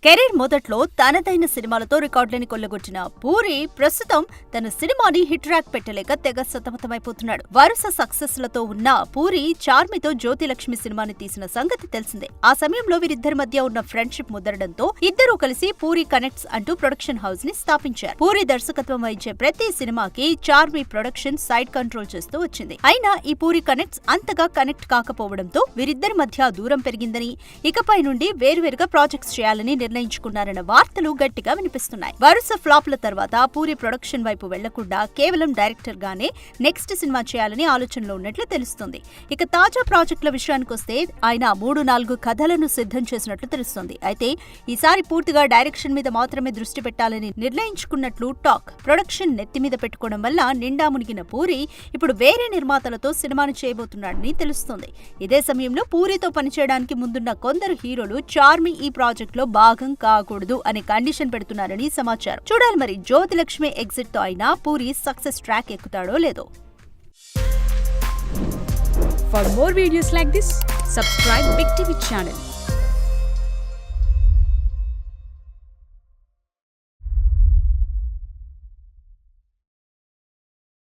Career మొదట్లో తనదైన సినిమాలతో రికార్డులని కొల్లగొట్టిన పూరి ప్రస్తుతం తన సినిమాని హిట్ ట్రాక్ పెట్టలేక తెగ సతమతమైపోతున్నాడు. వరుస సక్సెస్ లతో ఉన్న పూరి చార్మితో జ్యోతిలక్ష్మి సినిమాని తీసిన సంగతి తెలిసిందే. ఆ సమయంలో వీరిద్దరి మధ్య ఉన్న ఫ్రెండ్షిప్ ముదరడంతో ఇద్దరూ కలిసి పూరి కనెక్ట్స్ అంటూ ప్రొడక్షన్ హౌస్ ని స్థాపించారు. పూరి దర్శకత్వం వహించే ప్రతి సినిమాకి చార్మి ప్రొడక్షన్ సైడ్ కంట్రోల్ చేస్తూ వచ్చింది. అయినా ఈ పూరి కనెక్ట్స్ అంతగా కనెక్ట్ కాకపోవడంతో వీరిద్దరి మధ్య దూరం పెరిగిందని, ఇకపై నుండి వేరువేరుగా ప్రాజెక్ట్స్ చేయాలని నిర్ణయించుకున్నారన్న వార్తలు గట్టిగా వినిపిస్తున్నాయి. వరుస ఫ్లాప్ల తర్వాత పూరి ప్రొడక్షన్ వైపు వెళ్లకుండా కేవలం డైరెక్టర్ గానే నెక్స్ట్ సినిమా చేయాలని ఆలోచనలో ఉన్నట్లు తెలుస్తుంది. ఇక తాజా ప్రాజెక్టుల విషయానికొస్తే ఆయన 3-4 కథలను సిద్ధం చేసినట్లు తెలుస్తుంది. అయితే ఈసారి పూర్తిగా డైరెక్షన్ మీద మాత్రమే దృష్టి పెట్టాలని నిర్ణయించుకున్నట్లు టాక్. ప్రొడక్షన్ నెత్తి మీద పెట్టుకోవడం వల్ల నిండా మునిగిన పూరి ఇప్పుడు వేరే నిర్మాతలతో సినిమాను చేయబోతున్నాడని తెలుస్తుంది. ఇదే సమయంలో పూరితో పనిచేయడానికి ముందున్న కొందరు హీరోలు చార్మి ఈ ప్రాజెక్ట్ లో భాగం కాకూడదు అనే కండిషన్ పెడుతున్నారని సమాచారం. చూడాలి మరి జ్యోతిలక్ష్మి ఎగ్జిట్ తో అయినా పూరి సక్సెస్ ట్రాక్ ఎక్కుతాడో లేదో. For more videos like this, subscribe Big TV channel.